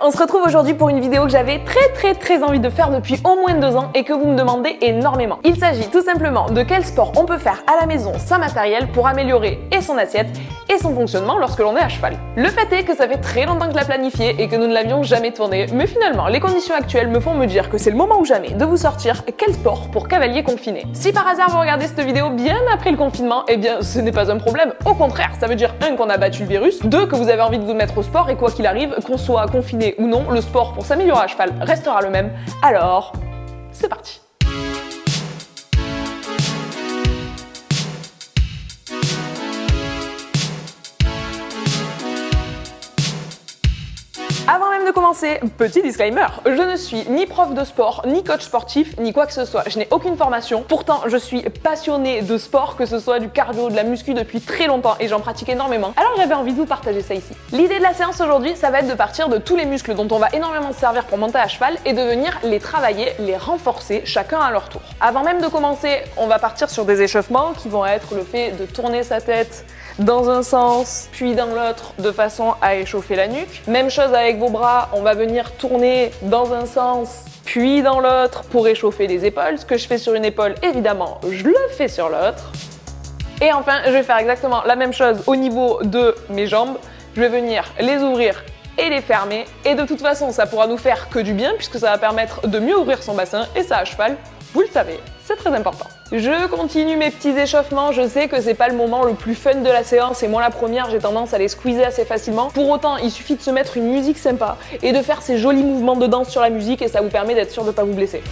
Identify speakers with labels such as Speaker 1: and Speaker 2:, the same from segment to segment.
Speaker 1: On se retrouve aujourd'hui pour une vidéo que j'avais très envie de faire depuis au moins 2 ans et que vous me demandez énormément. Il s'agit tout simplement de quel sport on peut faire à la maison sans matériel pour améliorer et son assiette et son fonctionnement lorsque l'on est à cheval. Le fait est que ça fait très longtemps que je l'ai planifié et que nous ne l'avions jamais tourné, mais finalement les conditions actuelles me font me dire que c'est le moment ou jamais de vous sortir quel sport pour cavalier confiné. Si par hasard vous regardez cette vidéo bien après le confinement, eh bien ce n'est pas un problème, au contraire, ça veut dire 1 qu'on a battu le virus, 2 que vous avez envie de vous mettre au sport et quoi qu'il arrive, qu'on soit confiné ou non, le sport pour s'améliorer à cheval restera le même. Alors, c'est parti. Avant même de commencer, petit disclaimer, je ne suis ni prof de sport, ni coach sportif, ni quoi que ce soit. Je n'ai aucune formation. Pourtant, je suis passionnée de sport, que ce soit du cardio, de la muscu depuis très longtemps et j'en pratique énormément. Alors j'avais envie de vous partager ça ici. L'idée de la séance aujourd'hui, ça va être de partir de tous les muscles dont on va énormément se servir pour monter à cheval et de venir les travailler, les renforcer, chacun à leur tour. Avant même de commencer, on va partir sur des échauffements qui vont être le fait de tourner sa tête dans un sens, puis dans l'autre, de façon à échauffer la nuque. Même chose avec vos bras, on va venir tourner dans un sens, puis dans l'autre pour échauffer les épaules. Ce que je fais sur une épaule, évidemment, je le fais sur l'autre. Et enfin, je vais faire exactement la même chose au niveau de mes jambes. Je vais venir les ouvrir et les fermer. Et de toute façon, ça pourra nous faire que du bien puisque ça va permettre de mieux ouvrir son bassin. Et ça, à cheval, vous le savez, c'est très important. Je continue mes petits échauffements, je sais que c'est pas le moment le plus fun de la séance et moi la première j'ai tendance à les squeezer assez facilement. Pour autant, il suffit de se mettre une musique sympa et de faire ces jolis mouvements de danse sur la musique et ça vous permet d'être sûr de pas vous blesser.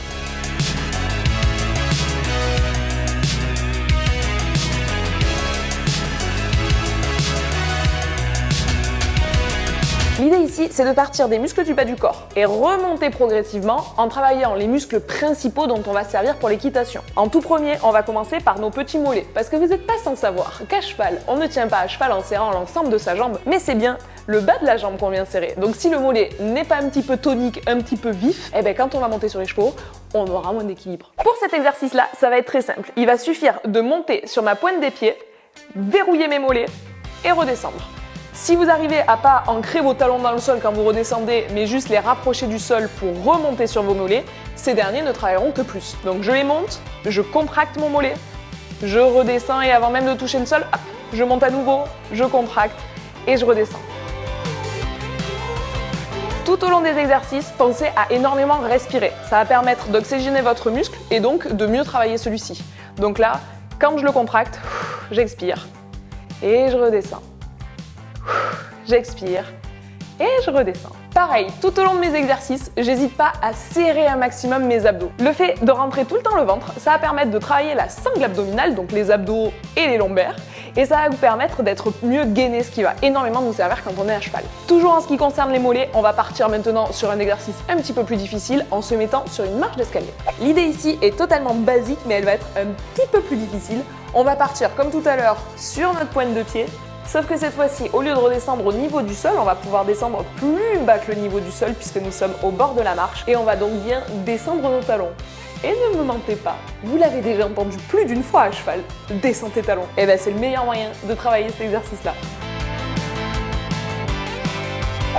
Speaker 1: L'idée ici, c'est de partir des muscles du bas du corps et remonter progressivement en travaillant les muscles principaux dont on va se servir pour l'équitation. En tout premier, on va commencer par nos petits mollets, parce que vous n'êtes pas sans savoir qu'à cheval, on ne tient pas à cheval en serrant l'ensemble de sa jambe, mais c'est bien le bas de la jambe qu'on vient serrer. Donc si le mollet n'est pas un petit peu tonique, un petit peu vif, eh bien quand on va monter sur les chevaux, on aura moins d'équilibre. Pour cet exercice-là, ça va être très simple. Il va suffire de monter sur ma pointe des pieds, verrouiller mes mollets et redescendre. Si vous arrivez à pas ancrer vos talons dans le sol quand vous redescendez, mais juste les rapprocher du sol pour remonter sur vos mollets, ces derniers ne travailleront que plus. Donc je les monte, je contracte mon mollet, je redescends et avant même de toucher le sol, hop, je monte à nouveau, je contracte et je redescends. Tout au long des exercices, pensez à énormément respirer. Ça va permettre d'oxygéner votre muscle et donc de mieux travailler celui-ci. Donc là, quand je le contracte, j'expire et je redescends. J'expire et je redescends. Pareil, tout au long de mes exercices, j'hésite pas à serrer un maximum mes abdos. Le fait de rentrer tout le temps le ventre, ça va permettre de travailler la sangle abdominale, donc les abdos et les lombaires, et ça va vous permettre d'être mieux gainé, ce qui va énormément nous servir quand on est à cheval. Toujours en ce qui concerne les mollets, on va partir maintenant sur un exercice un petit peu plus difficile en se mettant sur une marche d'escalier. L'idée ici est totalement basique, mais elle va être un petit peu plus difficile. On va partir comme tout à l'heure sur notre pointe de pied. Sauf que cette fois-ci, au lieu de redescendre au niveau du sol, on va pouvoir descendre plus bas que le niveau du sol puisque nous sommes au bord de la marche et on va donc bien descendre nos talons. Et ne me mentez pas, vous l'avez déjà entendu plus d'une fois à cheval, descends tes talons. Et ben c'est le meilleur moyen de travailler cet exercice-là.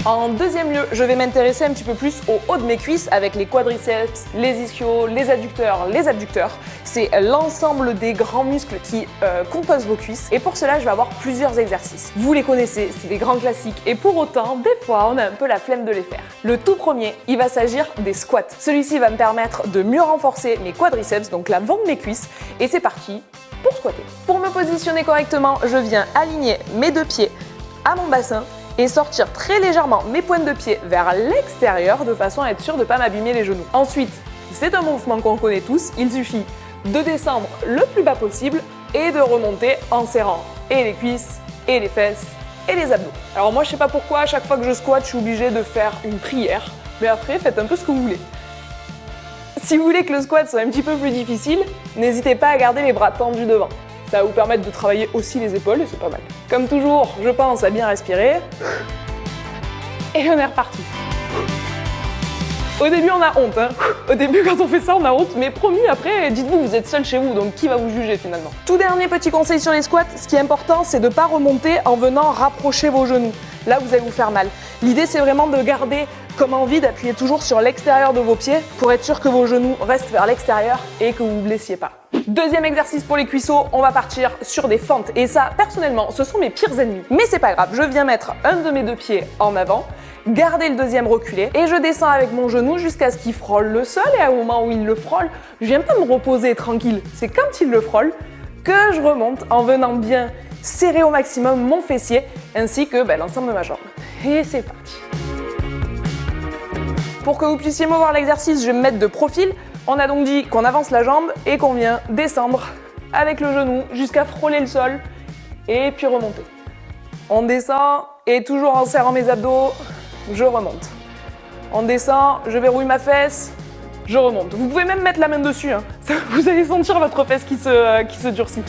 Speaker 1: En deuxième lieu, je vais m'intéresser un petit peu plus au haut de mes cuisses avec les quadriceps, les ischios, les adducteurs, les abducteurs. C'est l'ensemble des grands muscles qui composent vos cuisses et pour cela, je vais avoir plusieurs exercices. Vous les connaissez, c'est des grands classiques et pour autant, des fois, on a un peu la flemme de les faire. Le tout premier, il va s'agir des squats. Celui-ci va me permettre de mieux renforcer mes quadriceps, donc l'avant de mes cuisses et c'est parti pour squatter. Pour me positionner correctement, je viens aligner mes 2 pieds à mon bassin et sortir très légèrement mes pointes de pied vers l'extérieur de façon à être sûr de ne pas m'abîmer les genoux. Ensuite, c'est un mouvement qu'on connaît tous, il suffit de descendre le plus bas possible et de remonter en serrant et les cuisses, et les fesses, et les abdos. Alors moi je sais pas pourquoi, à chaque fois que je squatte, je suis obligée de faire une prière, mais après faites un peu ce que vous voulez. Si vous voulez que le squat soit un petit peu plus difficile, n'hésitez pas à garder les bras tendus devant. Ça va vous permettre de travailler aussi les épaules et c'est pas mal. Comme toujours, je pense à bien respirer. Et on est reparti. Au début, on a honte, hein. Au début, quand on fait ça, on a honte, mais promis, après, dites-vous, vous êtes seul chez vous, donc qui va vous juger finalement? Tout dernier petit conseil sur les squats, ce qui est important, c'est de ne pas remonter en venant rapprocher vos genoux. Là, vous allez vous faire mal. L'idée, c'est vraiment de garder comme envie d'appuyer toujours sur l'extérieur de vos pieds pour être sûr que vos genoux restent vers l'extérieur et que vous ne vous blessiez pas. Deuxième exercice pour les cuisseaux, on va partir sur des fentes. Et ça, personnellement, ce sont mes pires ennemis. Mais c'est pas grave, je viens mettre un de mes deux pieds en avant, garder le deuxième reculé et je descends avec mon genou jusqu'à ce qu'il frôle le sol. Et au moment où il le frôle, je viens pas me reposer tranquille. C'est quand il le frôle que je remonte en venant bien serrer au maximum mon fessier ainsi que l'ensemble de ma jambe. Et c'est parti. Pour que vous puissiez me voir l'exercice, je vais me mettre de profil. On a donc dit qu'on avance la jambe et qu'on vient descendre avec le genou jusqu'à frôler le sol et puis remonter. On descend et toujours en serrant mes abdos, je remonte. On descend, je verrouille ma fesse, je remonte. Vous pouvez même mettre la main dessus, hein. Vous allez sentir votre fesse qui se durcit.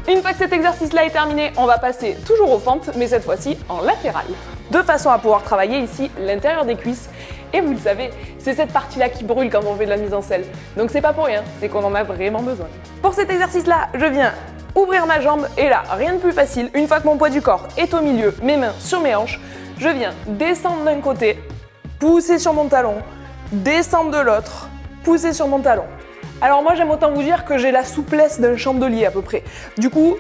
Speaker 1: Une fois que cet exercice-là est terminé, on va passer toujours aux fentes, mais cette fois-ci en latéral. De façon à pouvoir travailler ici l'intérieur des cuisses. Et vous le savez, c'est cette partie-là qui brûle quand on fait de la mise en selle. Donc c'est pas pour rien, c'est qu'on en a vraiment besoin. Pour cet exercice-là, je viens ouvrir ma jambe et là, rien de plus facile. Une fois que mon poids du corps est au milieu, mes mains sur mes hanches, je viens descendre d'un côté, pousser sur mon talon, descendre de l'autre, pousser sur mon talon. Alors moi, j'aime autant vous dire que j'ai la souplesse d'un chandelier à peu près. Du coup,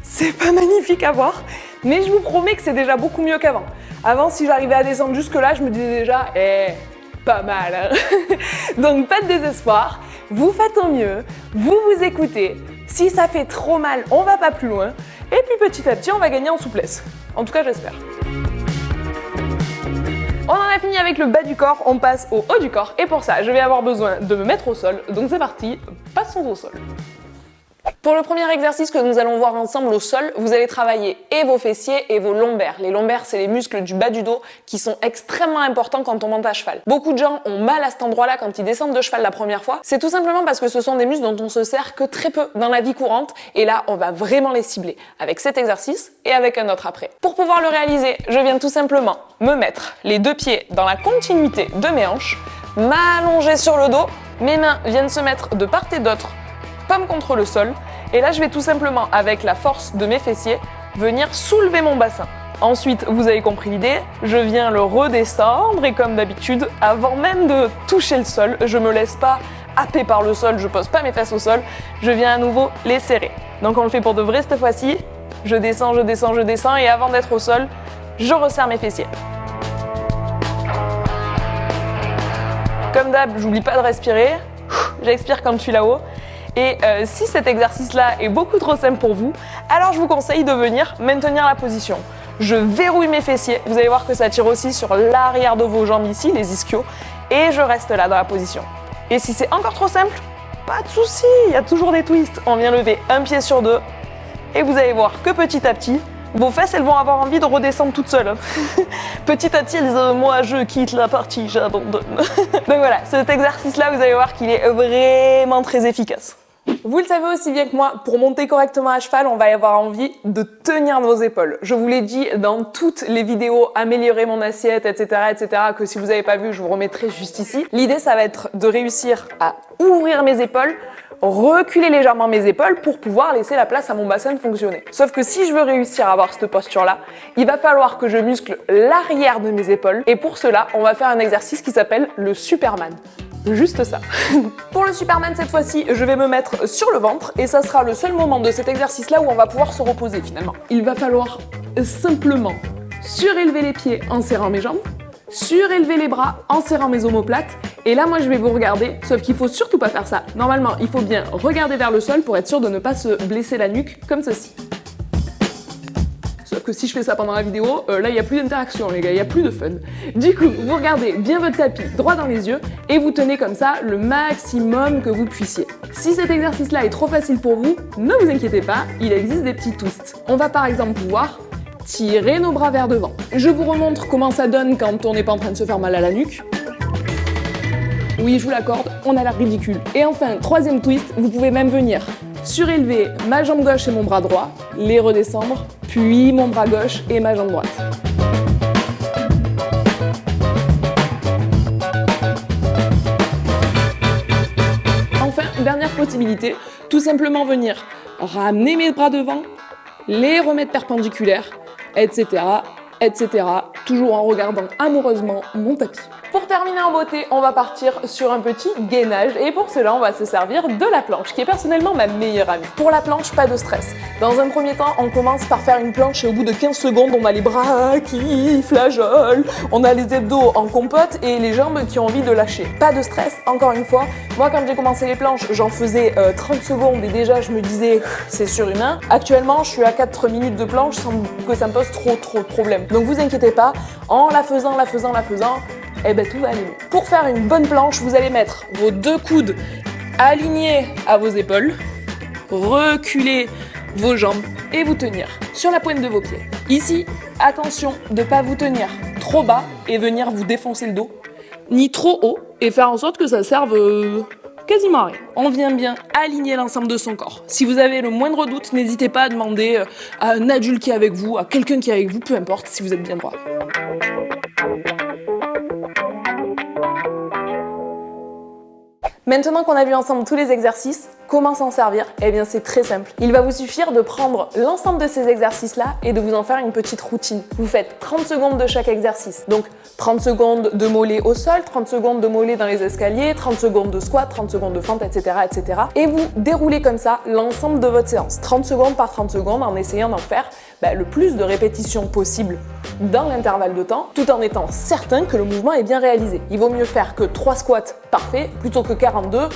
Speaker 1: c'est pas magnifique à voir, mais je vous promets que c'est déjà beaucoup mieux qu'avant. Avant, si j'arrivais à descendre jusque-là, je me disais déjà, pas mal, hein. Donc pas de désespoir, vous faites au mieux, vous vous écoutez. Si ça fait trop mal, on va pas plus loin. Et puis petit à petit, on va gagner en souplesse. En tout cas, j'espère. On en a fini avec le bas du corps, on passe au haut du corps. Et pour ça, je vais avoir besoin de me mettre au sol. Donc c'est parti, passons au sol. Pour le premier exercice que nous allons voir ensemble au sol, vous allez travailler et vos fessiers et vos lombaires. Les lombaires, c'est les muscles du bas du dos qui sont extrêmement importants quand on monte à cheval. Beaucoup de gens ont mal à cet endroit-là quand ils descendent de cheval la première fois. C'est tout simplement parce que ce sont des muscles dont on se sert que très peu dans la vie courante. Et là, on va vraiment les cibler avec cet exercice et avec un autre après. Pour pouvoir le réaliser, je viens tout simplement me mettre les deux pieds dans la continuité de mes hanches, m'allonger sur le dos, mes mains viennent se mettre de part et d'autre, pomme contre le sol. Et là, je vais tout simplement, avec la force de mes fessiers, venir soulever mon bassin. Ensuite, vous avez compris l'idée, je viens le redescendre et comme d'habitude, avant même de toucher le sol, je me laisse pas happer par le sol, je pose pas mes fesses au sol, je viens à nouveau les serrer. Donc on le fait pour de vrai cette fois-ci, je descends, je descends, je descends et avant d'être au sol, je resserre mes fessiers. Comme d'hab, j'oublie pas de respirer, j'expire quand je suis là-haut. Et si cet exercice-là est beaucoup trop simple pour vous, alors je vous conseille de venir maintenir la position. Je verrouille mes fessiers, vous allez voir que ça tire aussi sur l'arrière de vos jambes ici, les ischios, et je reste là dans la position. Et si c'est encore trop simple, pas de souci, il y a toujours des twists. On vient lever un pied sur deux, et vous allez voir que petit à petit, vos fesses, elles vont avoir envie de redescendre toutes seules. Petit à petit, elles disent « Moi, je quitte la partie, j'abandonne. » Donc voilà, cet exercice-là, vous allez voir qu'il est vraiment très efficace. Vous le savez aussi bien que moi, pour monter correctement à cheval, on va avoir envie de tenir nos épaules. Je vous l'ai dit dans toutes les vidéos, améliorer mon assiette, etc., que si vous n'avez pas vu, je vous remettrai juste ici. L'idée, ça va être de réussir à ouvrir mes épaules, reculer légèrement mes épaules pour pouvoir laisser la place à mon bassin de fonctionner. Sauf que si je veux réussir à avoir cette posture-là, il va falloir que je muscle l'arrière de mes épaules. Et pour cela, on va faire un exercice qui s'appelle le Superman. Juste ça. Pour le Superman, cette fois-ci, je vais me mettre sur le ventre et ça sera le seul moment de cet exercice-là où on va pouvoir se reposer finalement. Il va falloir simplement surélever les pieds en serrant mes jambes, surélever les bras en serrant mes omoplates. Et là, moi, je vais vous regarder, sauf qu'il faut surtout pas faire ça. Normalement, il faut bien regarder vers le sol pour être sûr de ne pas se blesser la nuque comme ceci. Sauf que si je fais ça pendant la vidéo, là il n'y a plus d'interaction les gars, il n'y a plus de fun. Du coup, vous regardez bien votre tapis droit dans les yeux et vous tenez comme ça le maximum que vous puissiez. Si cet exercice-là est trop facile pour vous, ne vous inquiétez pas, il existe des petits twists. On va par exemple pouvoir tirer nos bras vers devant. Je vous remontre comment ça donne quand on n'est pas en train de se faire mal à la nuque. Oui, je vous l'accorde, on a l'air ridicule. Et enfin, troisième twist, vous pouvez même venir surélever ma jambe gauche et mon bras droit, les redescendre, puis mon bras gauche et ma jambe droite. flexibilité, tout simplement venir ramener mes bras devant, les remettre perpendiculaires, etc., etc., toujours en regardant amoureusement mon tapis. Pour terminer en beauté, on va partir sur un petit gainage et pour cela, on va se servir de la planche qui est personnellement ma meilleure amie. Pour la planche, pas de stress. Dans un premier temps, on commence par faire une planche et au bout de 15 secondes, on a les bras qui flageolent, on a les abdos en compote et les jambes qui ont envie de lâcher. Pas de stress, encore une fois. Moi, quand j'ai commencé les planches, j'en faisais 30 secondes et déjà, je me disais, c'est surhumain. Actuellement, je suis à 4 minutes de planche sans que ça me pose trop de problèmes. Donc vous inquiétez pas, en la faisant, eh ben tout va aller mieux. Pour faire une bonne planche, vous allez mettre vos 2 coudes alignés à vos épaules, reculer vos jambes et vous tenir sur la pointe de vos pieds. Ici, attention de ne pas vous tenir trop bas et venir vous défoncer le dos, ni trop haut et faire en sorte que ça serve quasiment à rien. On vient bien aligner l'ensemble de son corps. Si vous avez le moindre doute, n'hésitez pas à demander à un adulte qui est avec vous, à quelqu'un qui est avec vous, peu importe, si vous êtes bien droit. Maintenant qu'on a vu ensemble tous les exercices, comment s'en servir? Eh bien c'est très simple. Il va vous suffire de prendre l'ensemble de ces exercices-là et de vous en faire une petite routine. Vous faites 30 secondes de chaque exercice. Donc 30 secondes de mollets au sol, 30 secondes de mollets dans les escaliers, 30 secondes de squat, 30 secondes de fente, etc. etc. Et vous déroulez comme ça l'ensemble de votre séance. 30 secondes par 30 secondes en essayant d'en faire le plus de répétitions possible dans l'intervalle de temps, tout en étant certain que le mouvement est bien réalisé. Il vaut mieux faire que 3 squats parfaits plutôt que 42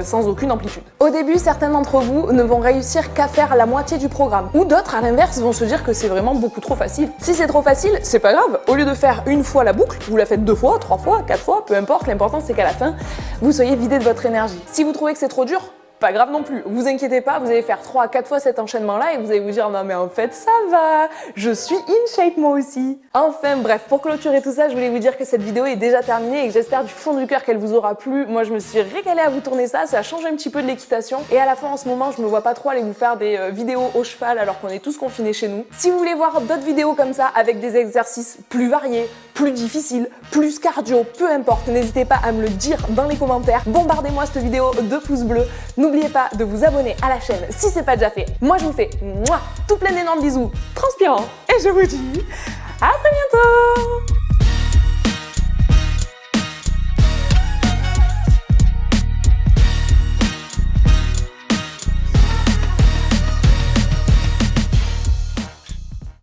Speaker 1: sans aucune amplitude. Au début, certains d'entre vous ne vont réussir qu'à faire la moitié du programme, ou d'autres, à l'inverse, vont se dire que c'est vraiment beaucoup trop facile. Si c'est trop facile, c'est pas grave. Au lieu de faire une fois la boucle, vous la faites 2 fois, 3 fois, 4 fois, peu importe. L'important, c'est qu'à la fin, vous soyez vidé de votre énergie. Si vous trouvez que c'est trop dur, pas grave non plus, vous inquiétez pas, vous allez faire 3 à 4 fois cet enchaînement-là et vous allez vous dire non mais en fait ça va, je suis in shape moi aussi. Enfin bref, pour clôturer tout ça, je voulais vous dire que cette vidéo est déjà terminée et que j'espère du fond du cœur qu'elle vous aura plu. Moi je me suis régalée à vous tourner ça, ça change un petit peu de l'équitation et à la fin en ce moment je me vois pas trop aller vous faire des vidéos au cheval alors qu'on est tous confinés chez nous. Si vous voulez voir d'autres vidéos comme ça avec des exercices plus variés, plus difficiles, plus cardio, peu importe, n'hésitez pas à me le dire dans les commentaires. Bombardez-moi cette vidéo de pouces bleus. N'oubliez pas de vous abonner à la chaîne si c'est pas déjà fait. Moi je vous fais tout plein d'énormes bisous transpirants et je vous dis à très bientôt.